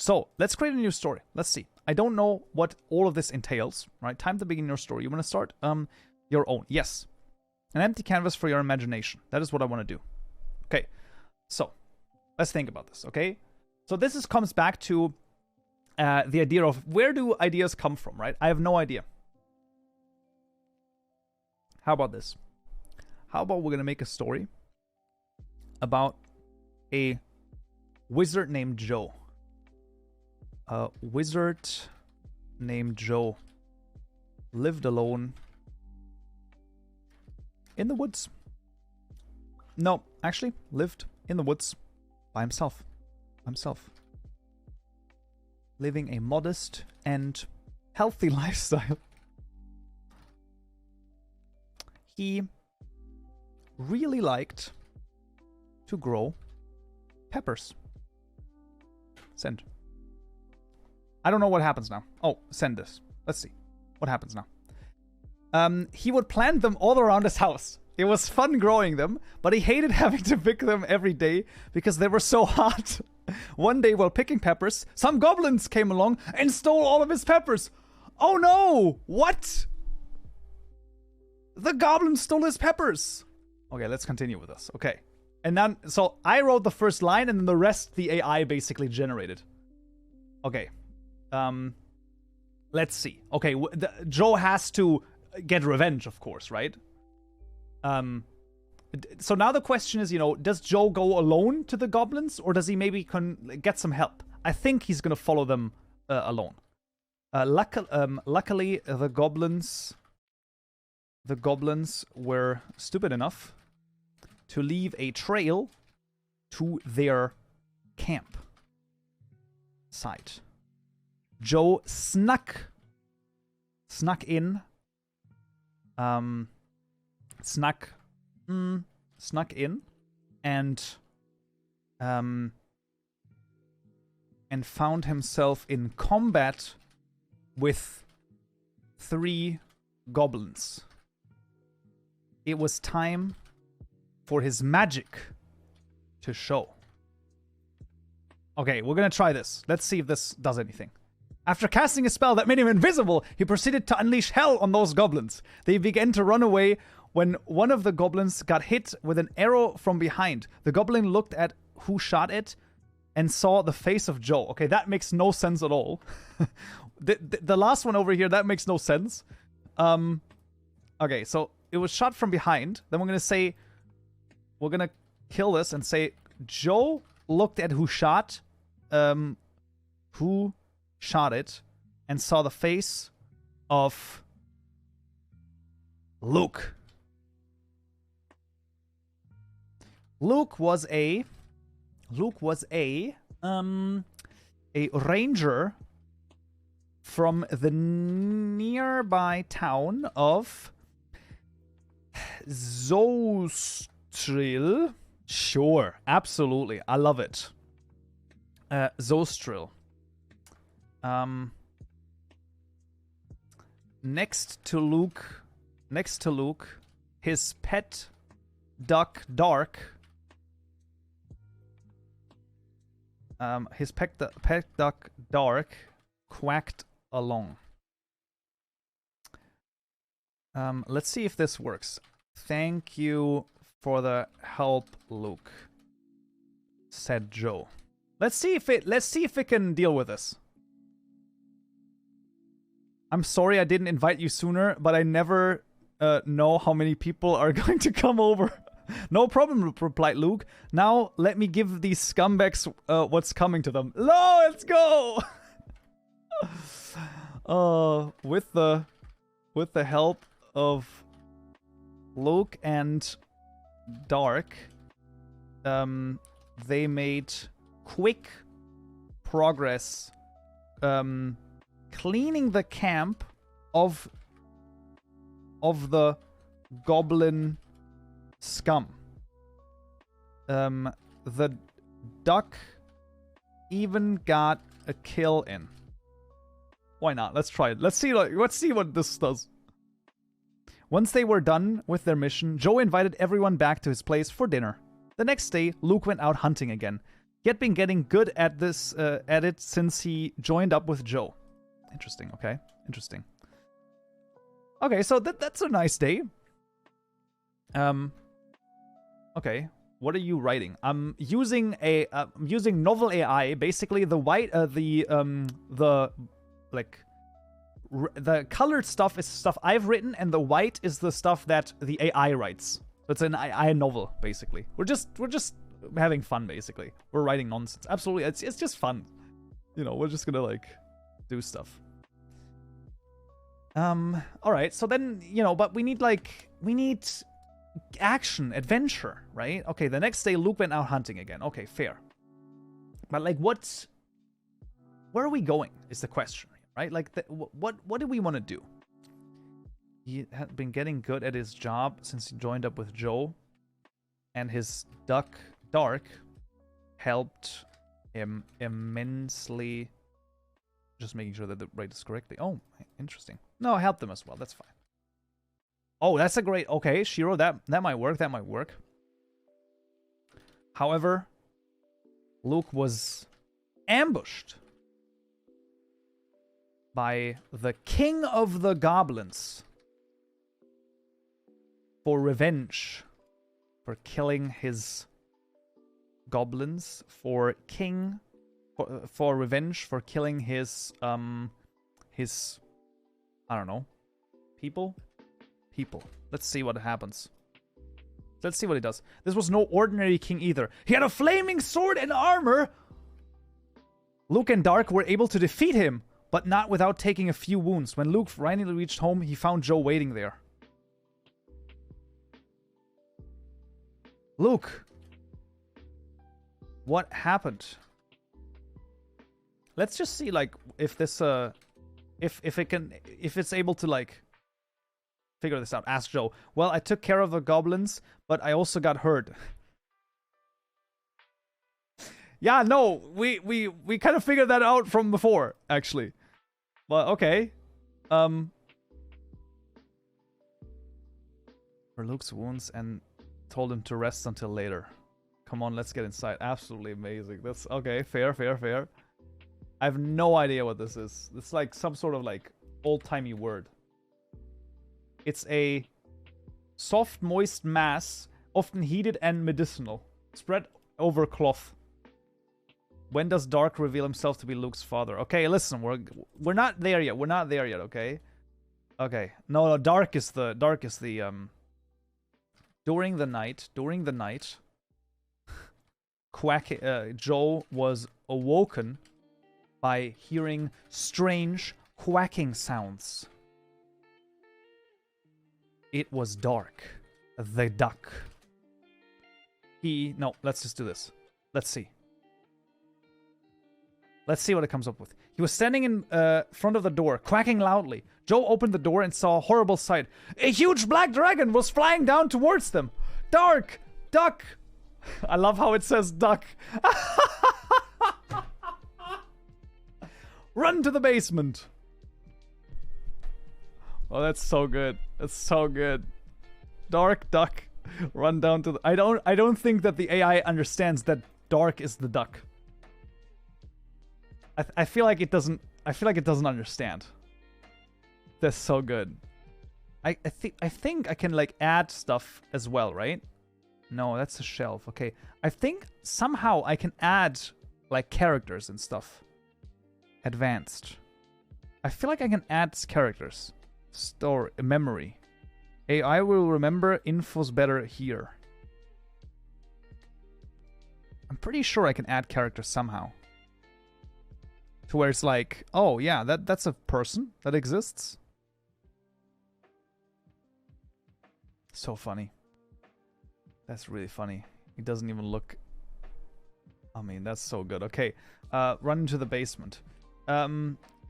So let's create a new story. Let's see. I don't know what all of this entails, right? Time to begin your story. You want to start your own. Yes. An empty canvas for your imagination. That is what I want to do. Okay. So let's think about this, okay? So this comes back to the idea of where do ideas come from, right? I have no idea. How about this? How about we're going to make a story about a wizard named Joe. A wizard named Joe lived alone in the woods. No, actually, lived in the woods by himself. Living a modest and healthy lifestyle. He really liked to grow peppers. Send. I don't know what happens now. Oh, send this. Let's see. What happens now? He would plant them all around his house. It was fun growing them, but he hated having to pick them every day because they were so hard. One day while picking peppers, some goblins came along and stole all of his peppers. Oh no! What? The goblins stole his peppers. Okay, let's continue with this. Okay. And then, so I wrote the first line and then the rest the AI basically generated. Okay. Let's see. Okay, Joe has to get revenge, of course, right? So now the question is, does Joe go alone to the goblins or does he maybe get some help? I think he's gonna follow them alone. Luckily, the goblins were stupid enough to leave a trail to their camp site. Joe snuck in and found himself in combat with 3 goblins. It was time for his magic to show. Okay, we're gonna try this. Let's see if this does anything. After casting a spell that made him invisible, he proceeded to unleash hell on those goblins. They began to run away when one of the goblins got hit with an arrow from behind. The goblin looked at who shot it and saw the face of Joe. Okay, that makes no sense at all. The last one over here, that makes no sense. Okay, so it was shot from behind. Then we're gonna kill this and say Joe looked at who shot it and saw the face of Luke. Luke was a ranger from the nearby town of Zostril. Sure, absolutely. I love it. Zostril. Next to Luke, his pet duck Dark. His pet duck Dark quacked along. Let's see if this works. Thank you for the help, Luke, said Joe. Let's see if it can deal with this. I'm sorry I didn't invite you sooner, but I never know how many people are going to come over. No problem, replied Luke. Now let me give these scumbags what's coming to them. Let's go! With the help of Luke and Dark, they made quick progress cleaning the camp of the goblin scum. The duck even got a kill in. Why not? Let's try it. Let's see what this does. Once they were done with their mission, Joe invited everyone back to his place for dinner. The next day, Luke went out hunting again. He had been getting good at this, at it since he joined up with Joe. Interesting, okay. Interesting. Okay, so that's a nice day. Okay, what are you writing? I'm using NovelAI. Basically, the the colored stuff is stuff I've written, and the white is the stuff that the AI writes. So it's an AI novel, basically. We're just having fun, basically. We're writing nonsense. Absolutely, it's just fun. You know, we're just gonna like do stuff. All right. So then, you know, but we need action, adventure, right? Okay. The next day, Luke went out hunting again. Okay, fair. But like, where are we going? Is the question, right? Like, what do we want to do? He had been getting good at his job since he joined up with Joe, and his Dark helped him immensely. Just making sure that the write this correctly. Oh, interesting. No, I helped them as well. That's fine. Oh, that's a great... Okay, Shiro, that might work. That might work. However, Luke was ambushed by the king of the goblins for revenge, for killing his goblins, for revenge for killing his I don't know, people. Let's see what happens. Let's see what he does. This was no ordinary king either. He had a flaming sword and armor. Luke and Dark were able to defeat him, but not without taking a few wounds. When Luke finally reached home, he found Joe waiting there. Luke, what happened? Let's just see, like, if this, if it's able to, like, figure this out. Ask Joe. Well, I took care of the goblins, but I also got hurt. Yeah, no, we kind of figured that out from before, actually. Well, okay. For Luke's wounds and told him to rest until later. Come on, let's get inside. Absolutely amazing. That's okay. Fair. I have no idea what this is. It's like some sort of like old-timey word. It's a soft, moist mass, often heated and medicinal, spread over cloth. When does Dark reveal himself to be Luke's father? Okay, listen, we're not there yet. We're not there yet. Okay. Okay. No, Dark is the during the night. Joe was awoken by hearing strange quacking sounds. It was Dark, the duck. No, let's just do this. Let's see. Let's see what it comes up with. He was standing in front of the door, quacking loudly. Joe opened the door and saw a horrible sight. A huge black dragon was flying down towards them. Dark! Duck! I love how it says duck. Run to the basement. Oh, that's so good. That's so good. Dark duck. Run down to the... I don't think that the AI understands that Dark is the duck. I feel like it doesn't understand. That's so good. I think I can like add stuff as well, right? No, that's a shelf. Okay. I think somehow I can add like characters and stuff. Advanced. I feel like I can add characters. Store memory. AI will remember infos better here. I'm pretty sure I can add characters somehow. To where it's like, oh yeah, that's a person that exists. So funny. That's really funny. He doesn't even look... I mean, that's so good. Okay, run into the basement.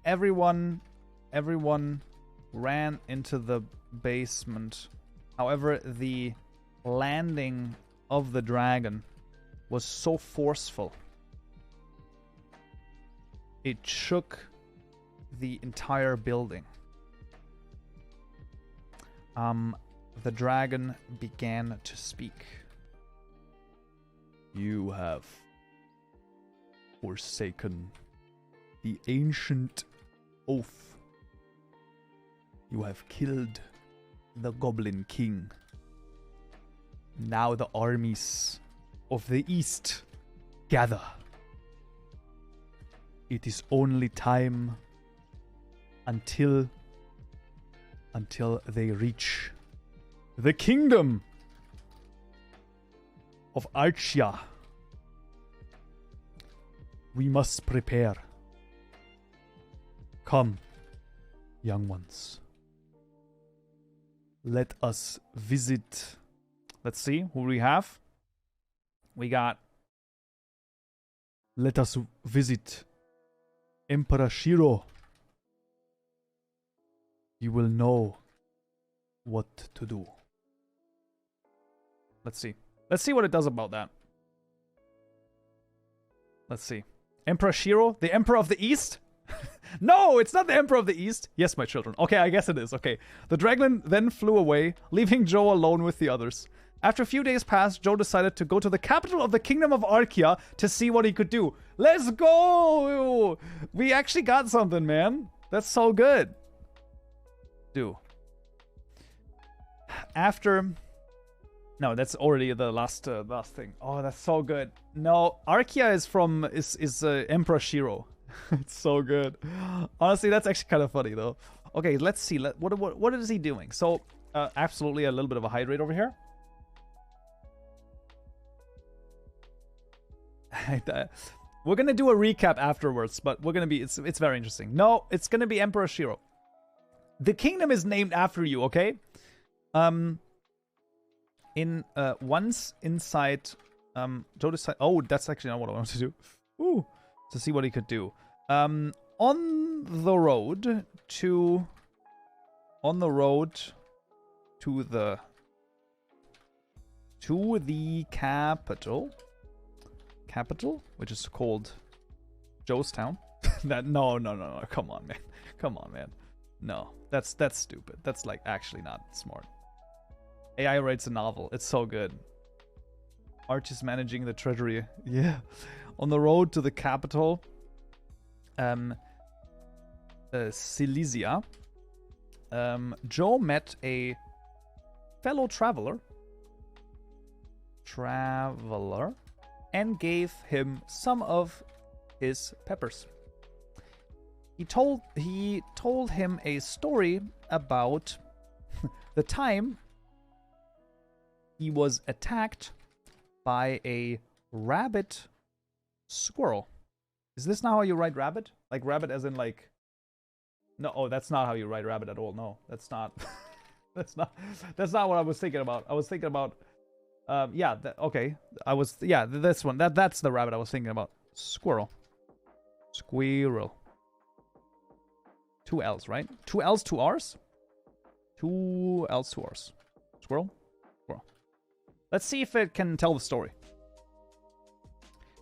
Everyone ran into the basement. However, the landing of the dragon was so forceful. It shook the entire building. The dragon began to speak. You have forsaken the ancient oath. You have killed the Goblin King. Now the armies of the East gather. It is only time until they reach the kingdom of Archia. We must prepare. Come, young ones. Let us visit. Let's see who we have. We got. Let us visit Emperor Shiro. You will know what to do. Let's see. Let's see what it does about that. Let's see. Emperor Shiro, the Emperor of the East? No, it's not the Emperor of the East. Yes, my children. Okay, I guess it is. Okay. The dragon then flew away, leaving Joe alone with the others. After a few days passed, Joe decided to go to the capital of the Kingdom of Archia to see what he could do. Let's go! We actually got something, man. That's so good. After... No, that's already the last thing. Oh, that's so good. No, Archia is Emperor Shiro. It's so good. Honestly, that's actually kind of funny though. Okay, let's see. What is he doing? So, absolutely a little bit of a hydrate over here. We're gonna do a recap afterwards, but we're gonna be it's very interesting. No, it's gonna be Emperor Shiro. The kingdom is named after you, okay? Once inside Joe decided, oh, that's actually not what I wanted to do. Ooh, to see what he could do. On the road to the capital, which is called Joestown. No, come on, man. No, that's stupid. That's like actually not smart. AI writes a novel. It's so good. Arch is managing the treasury. Yeah. On the road to the capital, Silesia, Joe met a fellow traveler, and gave him some of his peppers. He told him a story about the time he was attacked by a rabbit squirrel. Is this not how you write rabbit? Like rabbit as in like... No, oh, that's not how you write rabbit at all. No, that's not. that's not what I was thinking about. I was thinking about... yeah, okay. This one. That's the rabbit I was thinking about. Squirrel. Squirrel. 2 L's, right? 2 L's, 2 R's? 2 L's, 2 R's. Squirrel? Squirrel. Let's see if it can tell the story.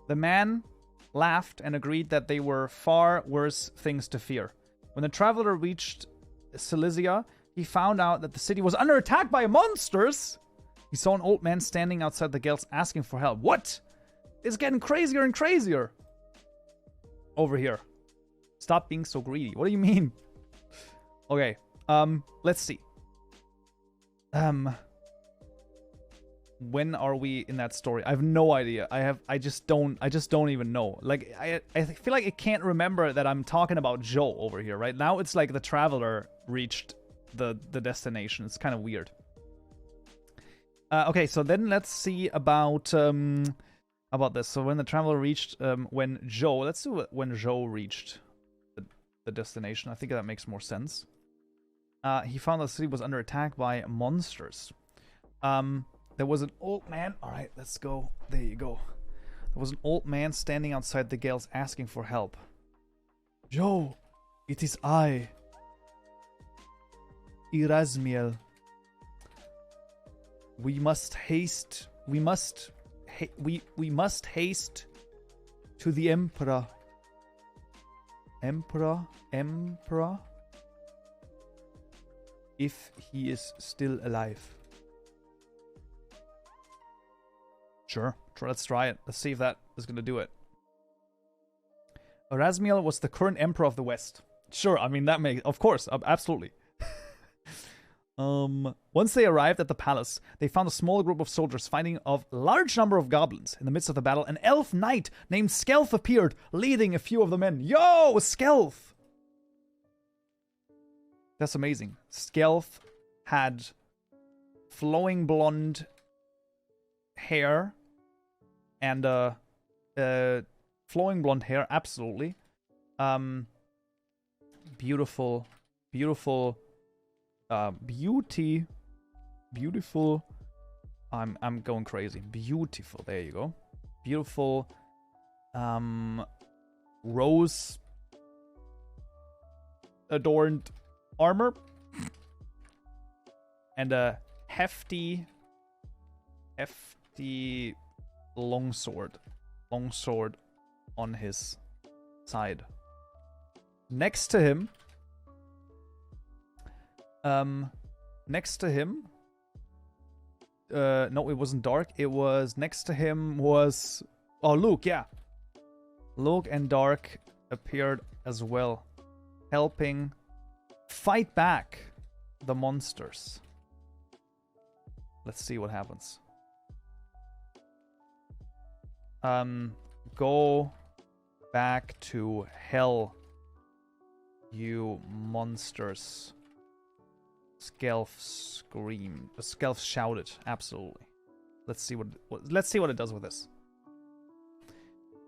The man laughed and agreed that they were far worse things to fear. When the traveler reached Silesia, he found out that the city was under attack by monsters. He saw an old man standing outside the gates asking for help. What? It's getting crazier and crazier. Over here. Stop being so greedy. What do you mean? Okay. Let's see. When are we in that story? I have no idea. I just don't even know. Like I feel like it can't remember that I'm talking about Joe over here, right? Now it's like the traveler reached the destination. It's kind of weird. Okay, so then let's see about this. So when the traveler reached when Joe, let's do it when Joe reached the destination. I think that makes more sense. He found the city was under attack by monsters. There was an old man. All right, let's go. There you go. There was an old man standing outside the gales asking for help. Joe, it is I, Erasmiel. We must haste. We must haste to the Emperor. Emperor? If he is still alive. Sure, let's try it. Let's see if that is going to do it. Erasmiel was the current emperor of the West. Sure, I mean, that makes... Of course, absolutely. Once they arrived at the palace, they found a small group of soldiers fighting a large number of goblins. In the midst of the battle, an elf knight named Skelf appeared, leading a few of the men. Yo, Skelf! That's amazing. Skelf had flowing blonde hair and flowing blonde hair, absolutely. Beautiful, beautiful, beautiful. I'm going crazy. Beautiful. There you go. Beautiful, rose adorned armor and a hefty longsword on his side. Next to him, no, it wasn't Dark. It was next to him was, oh, Luke, yeah. Luke and Dark appeared as well, helping fight back the monsters. Let's see what happens. Go back to hell, you monsters. Skelf screamed. Skelf shouted. Absolutely. Let's see what it does with this.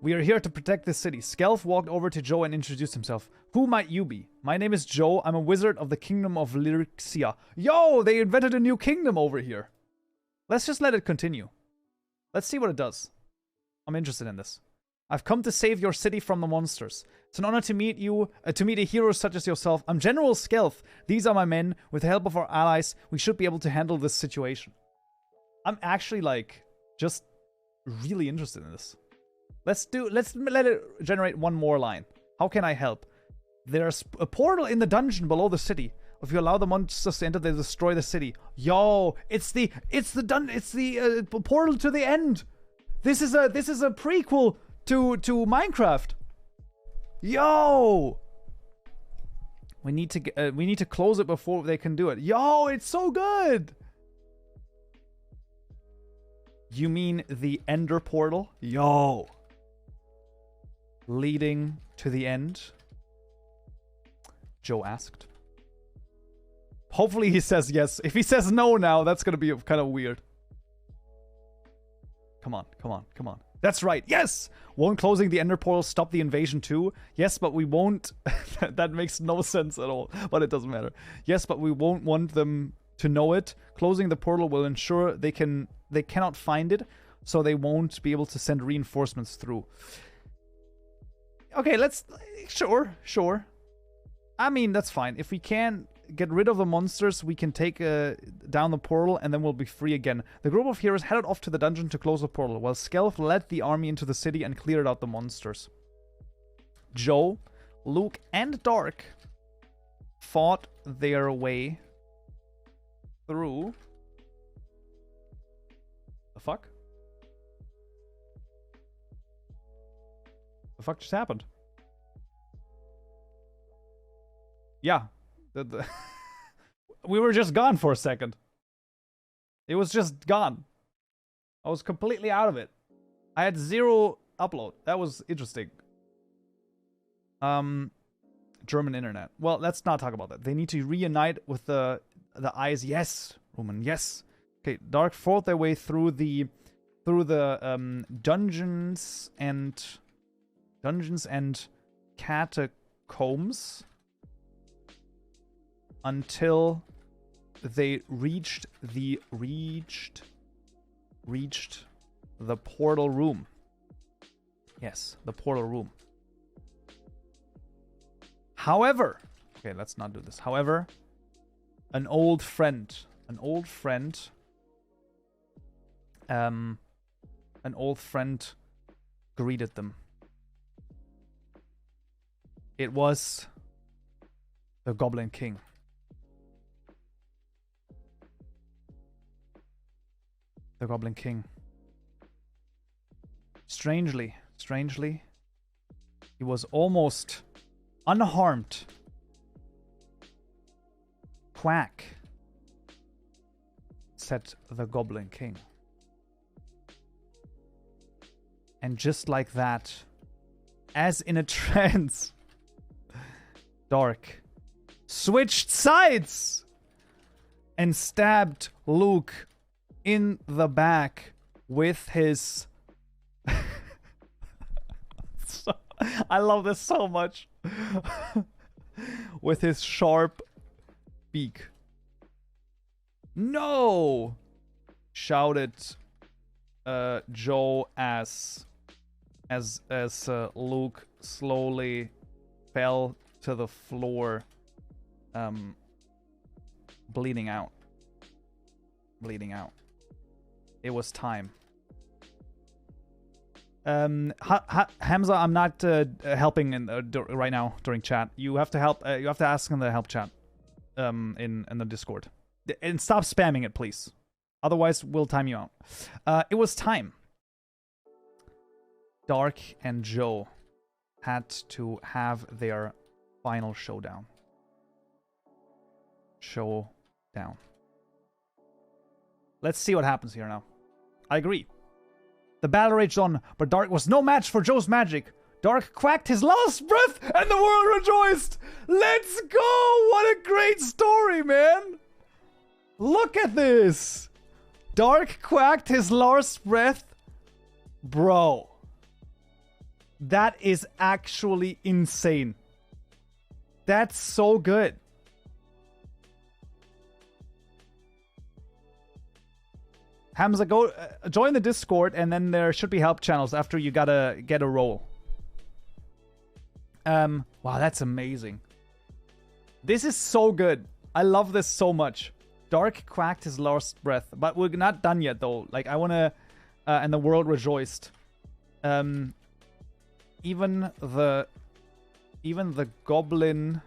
We are here to protect this city. Skelf walked over to Joe and introduced himself. Who might you be? My name is Joe. I'm a wizard of the kingdom of Lyrixia. Yo, they invented a new kingdom over here. Let's just let it continue. Let's see what it does. I'm interested in this. I've come to save your city from the monsters. It's an honor to meet you, to meet a hero such as yourself. I'm General Skelf. These are my men. With the help of our allies, we should be able to handle this situation. I'm actually, like, just really interested in this. Let's let it generate one more line. How can I help? There's a portal in the dungeon below the city. If you allow the monsters to enter, they destroy the city. Yo, it's the portal to the end. This is a prequel to Minecraft. Yo, we need to close it before they can do it. Yo, it's so good. You mean the Ender portal? Yo, leading to the end? Joe asked. Hopefully he says yes. If he says no now, that's gonna be kind of weird. Come on, come on, come on. That's right. Yes! Won't closing the Ender portal stop the invasion too? Yes, but we won't. That makes no sense at all, but it doesn't matter. Yes, but we won't want them to know it. Closing the portal will ensure they cannot find it, so they won't be able to send reinforcements through. Okay, sure. I mean, that's fine. If we can get rid of the monsters, we can take down the portal, and then we'll be free again. The group of heroes headed off to the dungeon to close the portal, while Skelf led the army into the city and cleared out the monsters. Joe, Luke, and Dark fought their way through... The fuck? The fuck just happened? Yeah. We were just gone for a second. It was just gone. I was completely out of it. I had 0 upload. That was interesting. German internet. Well, let's not talk about that. They need to reunite with the eyes. Yes, Roman. Yes. Okay. Dark fought their way through the dungeons and catacombs until they reached the portal room. Yes, the portal room. However, okay, let's not do this. However, an old friend greeted them. It was the Goblin King. The Goblin King. Strangely, He was almost unharmed. Quack, said the Goblin King. And just like that, as in a trance, Dark switched sides and stabbed Luke in the back with his... I love this so much. With his sharp beak. No! Shouted Joe as Luke slowly fell to the floor, bleeding out. It was time. Hamza, I'm not helping right now during chat. You have to help. You have to ask in the help chat, in the Discord, and stop spamming it, please. Otherwise, we'll time you out. It was time. Dark and Joe had to have their final showdown. Let's see what happens here now. I agree. The battle raged on, but Dark was no match for Joe's magic. Dark quacked his last breath, and the world rejoiced. Let's go! What a great story, man! Look at this! Dark quacked his last breath. Bro. That is actually insane. That's so good. Hamza, go join the Discord, and then there should be help channels after you gotta get a roll. Wow, that's amazing. This is so good. I love this so much. Dark quacked his last breath, but we're not done yet, though. Like, I wanna, and the world rejoiced. Even the Goblin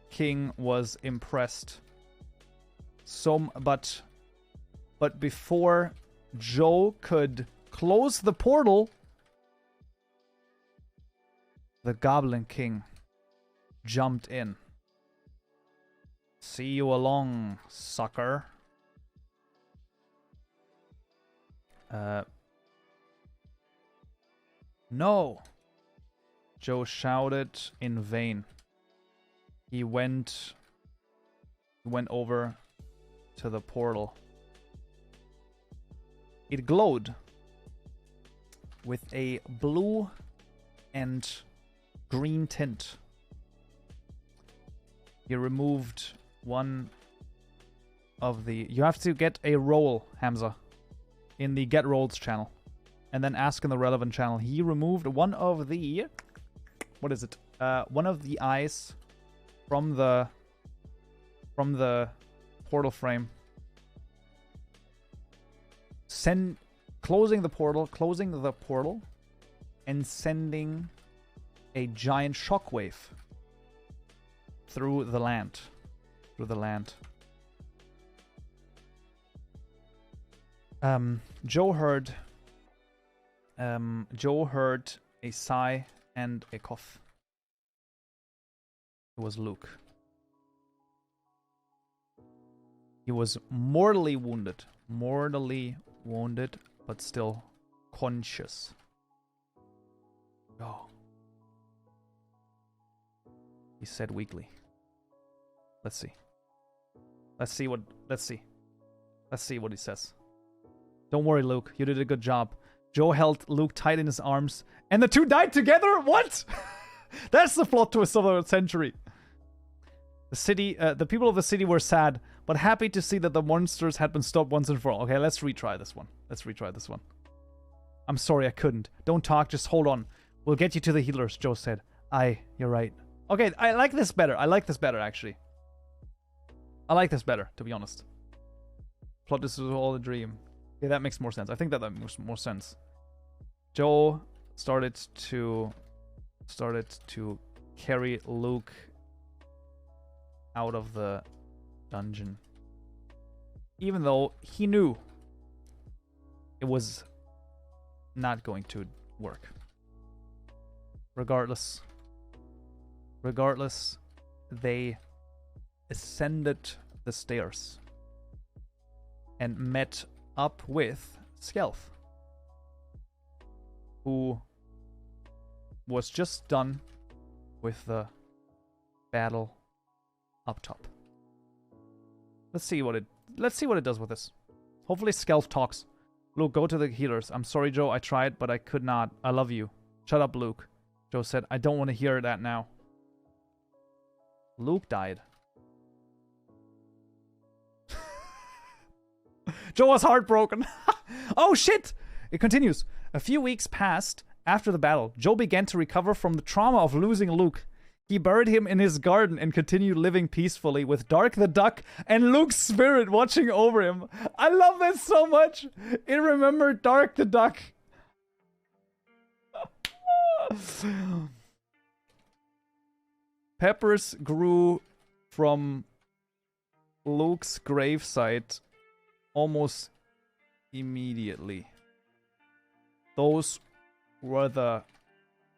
King was impressed. But before Joe could close the portal, the Goblin King jumped in. See you along, sucker. No! Joe shouted in vain. He went over to the portal. It glowed with a blue and green tint. You removed one of the... You have to get a roll, Hamza, in the Get Rolls channel. And then ask in the relevant channel. He removed one of the... What is it? One of the eyes from the portal frame. Closing the portal, and sending a giant shockwave through the land. Joe heard a sigh and a cough. It was Luke. He was mortally wounded, but still conscious. Oh. He said weakly. Let's see what he says. Don't worry, Luke. You did a good job. Joe held Luke tight in his arms, and the two died together? What? That's the plot twist of the century. The people of the city were sad, but happy to see that the monsters had been stopped once and for all. Okay, let's retry this one. I'm sorry I couldn't. Don't talk, just hold on. We'll get you to the healers, Joe said. You're right. Okay, I like this better. Actually. I like this better, to be honest. Plot, this was all a dream. Okay, that makes more sense. I think that makes more sense. Joe started to carry Luke out of the dungeon. Even though he knew it was not going to work. Regardless, they ascended the stairs and met up with Skelf, who was just done with the battle up top. Let's see what it does with this. Hopefully Skelf talks. Luke, go to the healers. I'm sorry, Joe. I tried, but I could not. I love you. Shut up, Luke. Joe said, I don't want to hear that now. Luke died. Joe was heartbroken. Oh, shit! It continues. A few weeks passed after the battle. Joe began to recover from the trauma of losing Luke. He buried him in his garden and continued living peacefully with Dark the Duck and Luke's spirit watching over him. I love that so much. It remembered Dark the Duck. Peppers grew from Luke's gravesite almost immediately. Those were the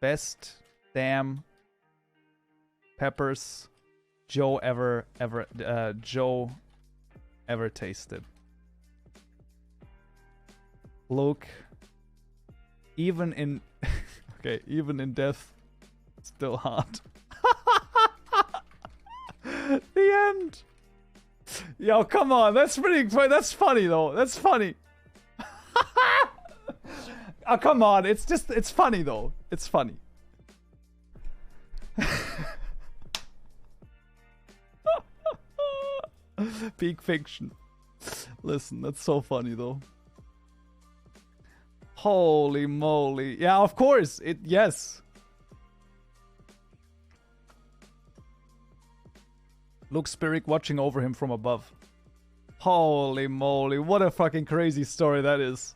best damn peppers Joe ever tasted. Luke, even in okay, even in death, still hot. The end. Yo, come on, that's funny though. That's funny. Oh, come on, it's funny though. It's funny. Peak fiction. Listen, that's so funny though. Holy moly. Yeah, of course. Yes. Luke's spirit watching over him from above. Holy moly. What a fucking crazy story that is.